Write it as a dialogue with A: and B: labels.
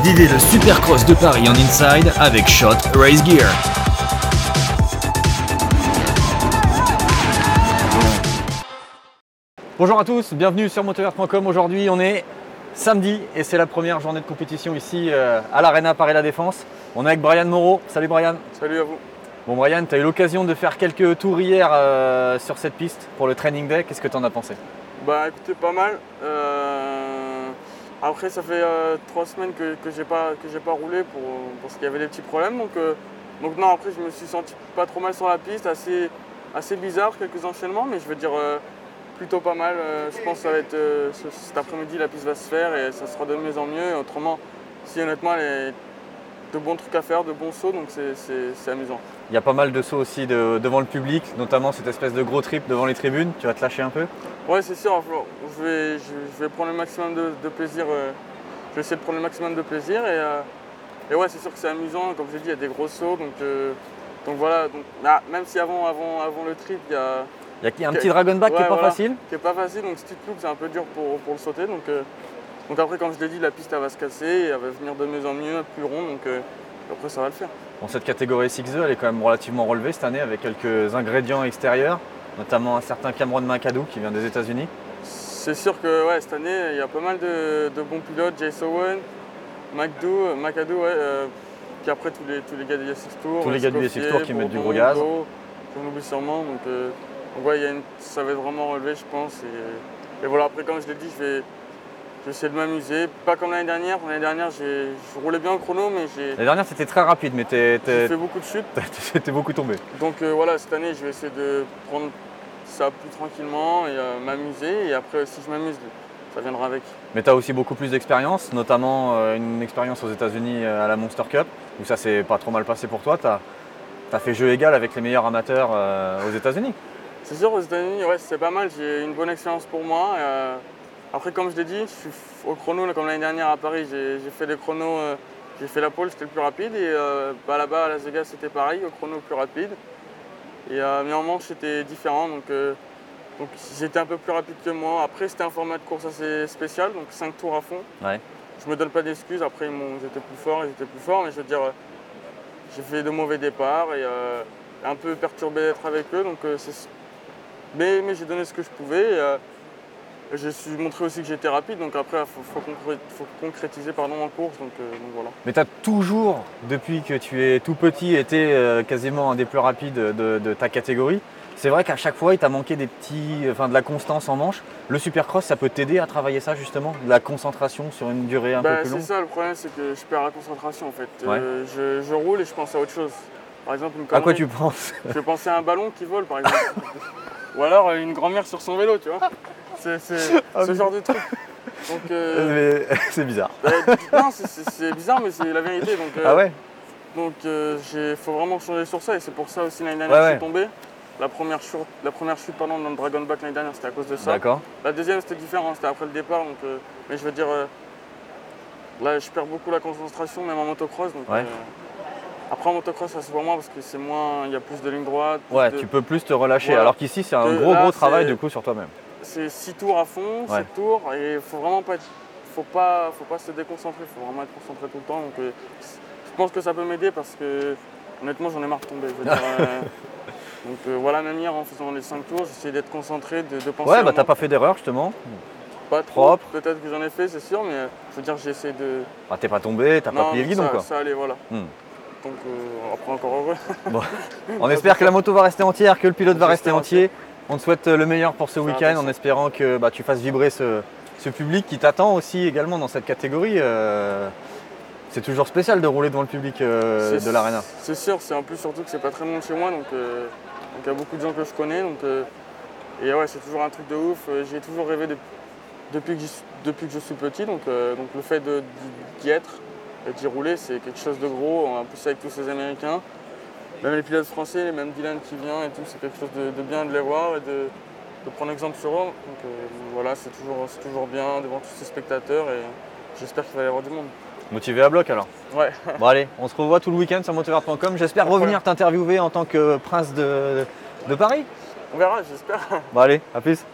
A: Vivez le Supercross de Paris en inside avec Shot Race Gear.
B: Bonjour à tous, bienvenue sur motovert.com. Aujourd'hui on est samedi et c'est la première journée de compétition ici à l'Arena Paris La Défense. On est avec Brian Moreau. Salut Brian.
C: Salut à vous.
B: Bon Brian, tu as eu l'occasion de faire quelques tours hier sur cette piste pour le training day. Qu'est-ce que tu en as pensé?
C: Bah écoutez, pas mal. Après ça fait 3 semaines que j'ai pas roulé parce qu'il y avait des petits problèmes. Donc non, après je me suis senti pas trop mal sur la piste, assez bizarre, quelques enchaînements, mais je veux dire plutôt pas mal. Je pense que ça va être cet après-midi la piste va se faire et ça sera de mieux en mieux. Autrement, si honnêtement il y a de bons trucs à faire, de bons sauts, donc c'est amusant.
B: Il y a pas mal de sauts aussi devant le public, notamment cette espèce de gros trip devant les tribunes. Tu vas te lâcher un peu?
C: Ouais, c'est sûr. Je vais prendre le maximum de plaisir. Je vais essayer de prendre le maximum de plaisir et ouais, c'est sûr que c'est amusant. Comme je l'ai dit, il y a des gros sauts, donc voilà. Même si avant le trip, il y a
B: un petit dragon back qui est pas facile.
C: Qui est pas facile, donc si tu te loupes, c'est un peu dur pour le sauter. Donc après, comme je l'ai dit, la piste elle va se casser, et elle va venir de mieux en mieux, plus rond, donc après ça va le faire.
B: Bon, cette catégorie SX2, elle est quand même relativement relevée cette année avec quelques ingrédients extérieurs, notamment un certain Cameron McAdoo qui vient des États-Unis.
C: C'est sûr que ouais, cette année, il y a pas mal de bons pilotes, Jace Owen, McAdoo, ouais, puis après tous les gars du SX Tour.
B: Tous les gars du SX Tour qui mettent du gros gaz.
C: J'en oublie sûrement, donc ouais, ça va être vraiment relevé, je pense. Et voilà, après, comme je l'ai dit, je vais essayer de m'amuser. Pas comme l'année dernière. L'année dernière, je roulais bien au chrono, mais
B: l'année dernière, c'était très rapide, mais
C: j'ai fait beaucoup de chutes.
B: T'es beaucoup tombé.
C: Donc voilà, cette année, je vais essayer de prendre ça plus tranquillement et m'amuser. Et après, si je m'amuse, ça viendra avec.
B: Mais tu as aussi beaucoup plus d'expérience, notamment une expérience aux États-Unis à la Monster Cup, où ça s'est pas trop mal passé pour toi. Tu as fait jeu égal avec les meilleurs amateurs aux États-Unis.
C: C'est sûr, aux États-Unis, ouais, c'est pas mal. J'ai une bonne expérience pour moi. Après, comme je l'ai dit, je suis au chrono, comme l'année dernière à Paris, j'ai fait des chronos, j'ai fait la pole, c'était le plus rapide. Et là-bas, à Las Vegas, c'était pareil, au chrono le plus rapide. Mais en manche, c'était différent, donc j'étais un peu plus rapide que moi. Après, c'était un format de course assez spécial, donc 5 tours à fond.
B: Ouais.
C: Je me donne pas d'excuses, après, j'étais plus fort, mais je veux dire, j'ai fait de mauvais départs et un peu perturbé d'être avec eux. Mais j'ai donné ce que je pouvais. Je suis montré aussi que j'étais rapide, donc après il faut concrétiser en course, donc voilà.
B: Mais tu as toujours, depuis que tu es tout petit, été quasiment un des plus rapides de ta catégorie. C'est vrai qu'à chaque fois il t'a manqué de la constance en manche. Le Supercross, ça peut t'aider à travailler ça justement, de la concentration sur une durée un peu plus longue?
C: C'est ça le problème, c'est que je perds la concentration en fait.
B: Ouais.
C: Je roule et je pense à autre chose. Par exemple,
B: à quoi tu penses?
C: Je vais penser à un ballon qui vole par exemple. Ou alors une grand-mère sur son vélo, tu vois. C'est ce genre de truc.
B: C'est bizarre.
C: Non, c'est bizarre, mais c'est la vérité.
B: Ah ouais?
C: Donc il faut vraiment changer sur ça et c'est pour ça aussi l'année dernière je suis tombé. La première chute dans le Dragon Back l'année dernière, c'était à cause de ça.
B: D'accord.
C: La deuxième c'était différent, c'était après le départ. Mais je veux dire, là je perds beaucoup la concentration, même en motocross. Après en motocross ça se voit moins parce que c'est moins, il y a plus de lignes droites.
B: Tu peux plus te relâcher, voilà. Alors qu'ici c'est un gros travail du coup sur toi-même.
C: C'est 6 tours à fond, 7 tours, et il faut vraiment faut pas se déconcentrer, il faut vraiment être concentré tout le temps. Donc, je pense que ça peut m'aider parce que honnêtement j'en ai marre de tomber. Je veux dire, voilà, même hier en faisant les 5 tours, j'essayais d'être concentré, de penser.
B: Ouais, t'as pas fait d'erreur justement.
C: Pas trop. Peut-être que j'en ai fait, c'est sûr, mais je veux dire j'ai essayé de.
B: Ah, t'es pas tombé, t'as pas plié le guidon quoi.
C: Ça allait, voilà. Donc après encore heureux.
B: Bon. On espère que la moto va rester entière, que le pilote va rester entier. On te souhaite le meilleur pour ce week-end en espérant que tu fasses vibrer ce public qui t'attend aussi également dans cette catégorie. C'est toujours spécial de rouler devant le public de l'Arena.
C: C'est sûr, c'est en plus surtout que c'est pas très loin de chez moi, donc il y a beaucoup de gens que je connais. Et ouais, c'est toujours un truc de ouf. J'ai toujours rêvé depuis que je suis petit, donc le fait d'y être et d'y rouler, c'est quelque chose de gros. En plus avec tous ces Américains. Même les pilotes français, même Dylan qui vient et tout, c'est quelque chose de bien de les voir et de prendre exemple sur eux. Donc voilà, c'est toujours bien devant tous ces spectateurs et j'espère qu'il va y avoir du monde.
B: Motivé à bloc alors?
C: Ouais.
B: Bon allez, on se revoit tout le week-end sur motovert.com. J'espère revenir t'interviewer en tant que prince de Paris.
C: On verra, j'espère.
B: Bon allez, à plus.